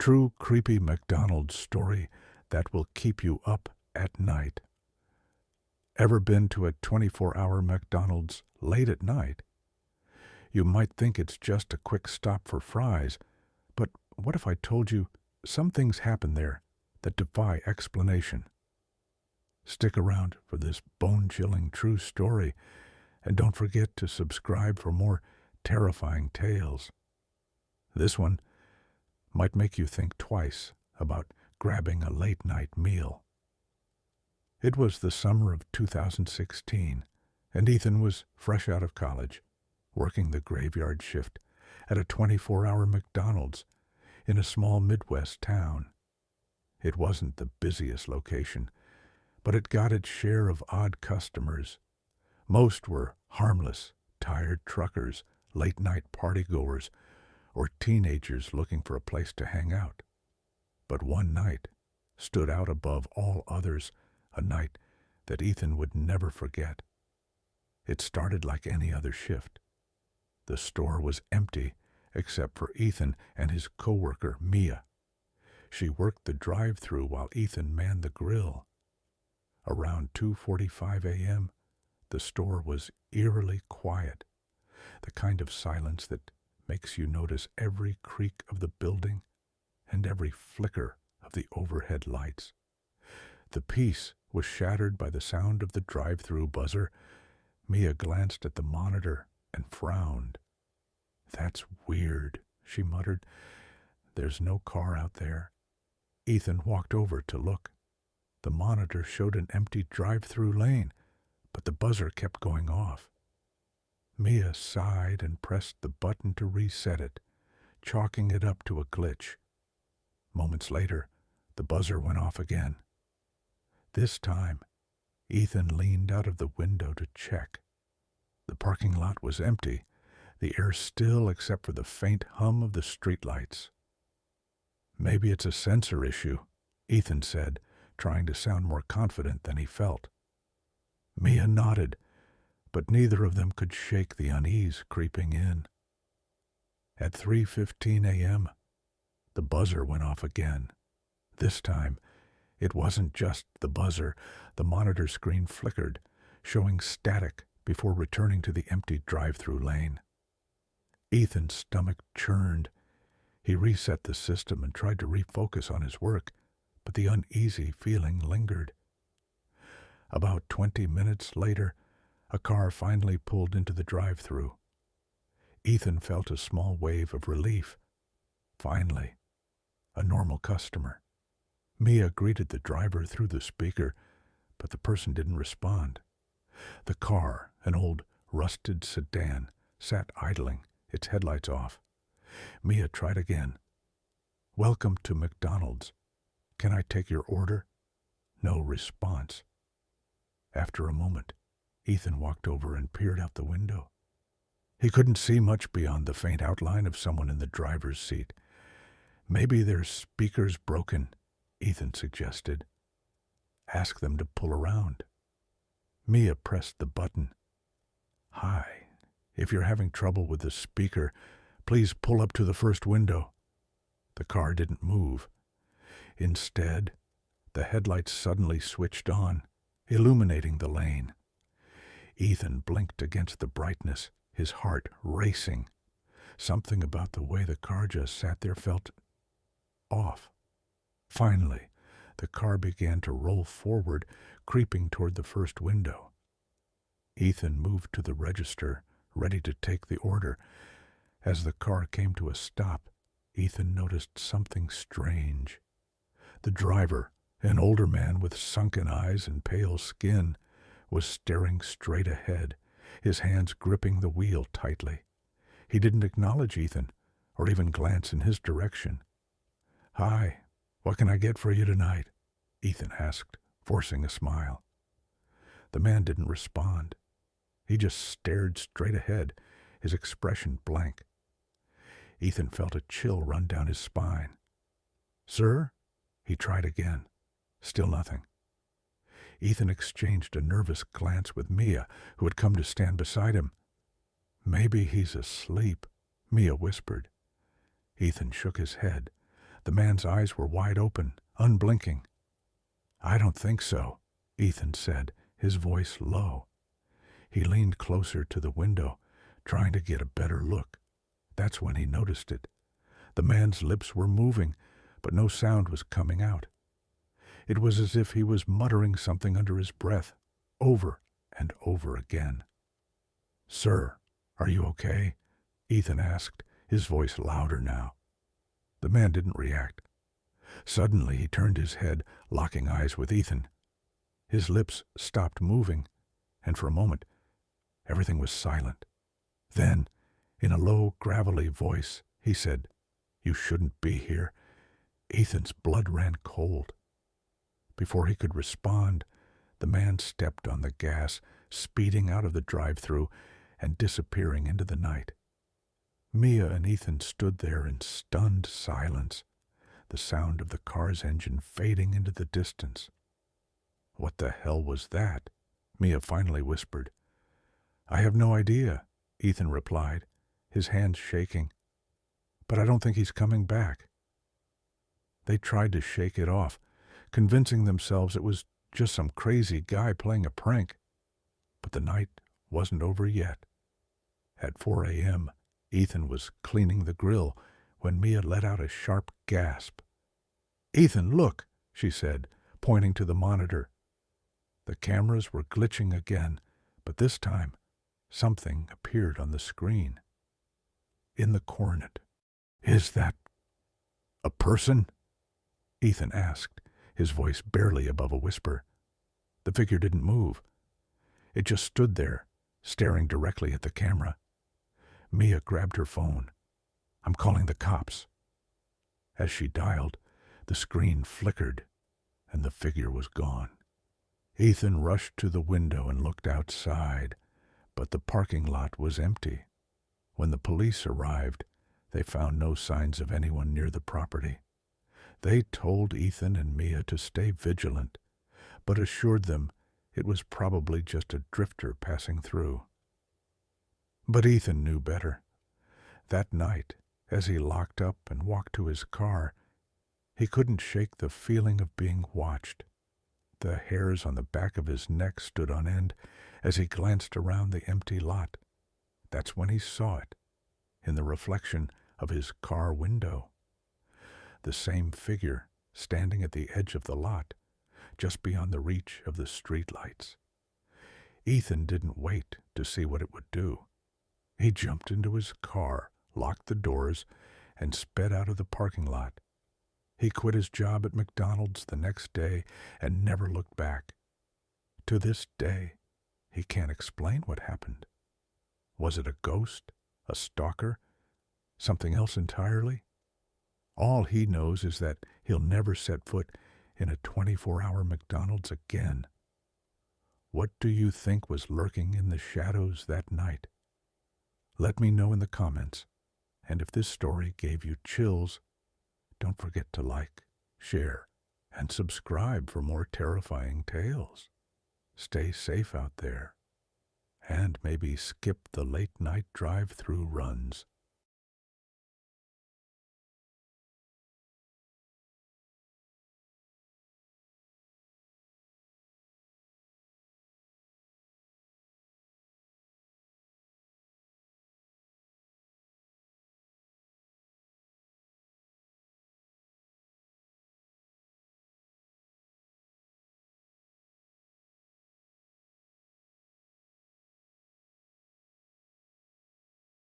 true creepy McDonald's story that will keep you up at night. Ever been to a 24-hour McDonald's late at night? You might think it's just a quick stop for fries, but what if I told you some things happen there that defy explanation? Stick around for this bone-chilling true story, and don't forget to subscribe for more terrifying tales. This one might make you think twice about grabbing a late-night meal. It was the summer of 2016, and Ethan was fresh out of college, working the graveyard shift at a 24-hour McDonald's in a small Midwest town. It wasn't the busiest location, but it got its share of odd customers. Most were harmless, tired truckers, late-night partygoers, or teenagers looking for a place to hang out. But one night stood out above all others, a night that Ethan would never forget. It started like any other shift. The store was empty except for Ethan and his coworker, Mia. She worked the drive-thru while Ethan manned the grill. Around 2:45 a.m., the store was eerily quiet, the kind of silence that makes you notice every creak of the building and every flicker of the overhead lights. The peace was shattered by the sound of the drive-thru buzzer. Mia glanced at the monitor and frowned. "That's weird," she muttered. "There's no car out there." Ethan walked over to look. The monitor showed an empty drive-thru lane, but the buzzer kept going off. Mia sighed and pressed the button to reset it, chalking it up to a glitch. Moments later, the buzzer went off again. This time, Ethan leaned out of the window to check. The parking lot was empty, the air still except for the faint hum of the streetlights. "Maybe it's a sensor issue," Ethan said, trying to sound more confident than he felt. Mia nodded, but neither of them could shake the unease creeping in. At 3:15 a.m., the buzzer went off again. This time, it wasn't just the buzzer. The monitor screen flickered, showing static before returning to the empty drive-thru lane. Ethan's stomach churned. He reset the system and tried to refocus on his work, but the uneasy feeling lingered. About 20 minutes later, a car finally pulled into the drive-thru. Ethan felt a small wave of relief. Finally, a normal customer. Mia greeted the driver through the speaker, but the person didn't respond. The car, an old rusted sedan, sat idling, its headlights off. Mia tried again. "Welcome to McDonald's. Can I take your order?" No response. After a moment, Ethan walked over and peered out the window. He couldn't see much beyond the faint outline of someone in the driver's seat. "Maybe their speaker's broken," Ethan suggested. "Ask them to pull around." Mia pressed the button. "Hi, if you're having trouble with the speaker, please pull up to the first window." The car didn't move. Instead, the headlights suddenly switched on, illuminating the lane. Ethan blinked against the brightness, his heart racing. Something about the way the car just sat there felt off. Finally, the car began to roll forward, creeping toward the first window. Ethan moved to the register, ready to take the order. As the car came to a stop, Ethan noticed something strange. The driver, an older man with sunken eyes and pale skin, was staring straight ahead, his hands gripping the wheel tightly. He didn't acknowledge Ethan, or even glance in his direction. "Hi, what can I get for you tonight?" Ethan asked, forcing a smile. The man didn't respond. He just stared straight ahead, his expression blank. Ethan felt a chill run down his spine. "Sir?" He tried again. Still nothing. Ethan exchanged a nervous glance with Mia, who had come to stand beside him. "Maybe he's asleep," Mia whispered. Ethan shook his head. The man's eyes were wide open, unblinking. "I don't think so," Ethan said, his voice low. He leaned closer to the window, trying to get a better look. That's when he noticed it. The man's lips were moving, but no sound was coming out. It was as if he was muttering something under his breath, over and over again. "Sir, are you okay?" Ethan asked, his voice louder now. The man didn't react. Suddenly he turned his head, locking eyes with Ethan. His lips stopped moving, and for a moment everything was silent. Then, in a low, gravelly voice, he said, "You shouldn't be here." Ethan's blood ran cold. Before he could respond, the man stepped on the gas, speeding out of the drive-thru and disappearing into the night. Mia and Ethan stood there in stunned silence, the sound of the car's engine fading into the distance. "What the hell was that?" Mia finally whispered. "I have no idea," Ethan replied, his hands shaking. "But I don't think he's coming back." They tried to shake it off, convincing themselves it was just some crazy guy playing a prank. But the night wasn't over yet. At 4 a.m., Ethan was cleaning the grill when Mia let out a sharp gasp. "Ethan, look," she said, pointing to the monitor. The cameras were glitching again, but this time something appeared on the screen. In the cornet. "Is that a person?" Ethan asked, his voice barely above a whisper. The figure didn't move. It just stood there, staring directly at the camera. Mia grabbed her phone. "I'm calling the cops." As she dialed, the screen flickered, and the figure was gone. Ethan rushed to the window and looked outside, but the parking lot was empty. When the police arrived, they found no signs of anyone near the property. They told Ethan and Mia to stay vigilant, but assured them it was probably just a drifter passing through. But Ethan knew better. That night, as he locked up and walked to his car, he couldn't shake the feeling of being watched. The hairs on the back of his neck stood on end as he glanced around the empty lot. That's when he saw it, in the reflection of his car window. The same figure standing at the edge of the lot, just beyond the reach of the street lights. Ethan didn't wait to see what it would do. He jumped into his car, locked the doors, and sped out of the parking lot. He quit his job at McDonald's the next day and never looked back. To this day, he can't explain what happened. Was it a ghost? A stalker? Something else entirely? All he knows is that he'll never set foot in a 24-hour McDonald's again. What do you think was lurking in the shadows that night? Let me know in the comments, and if this story gave you chills, don't forget to like, share, and subscribe for more terrifying tales. Stay safe out there, and maybe skip the late-night drive-through runs.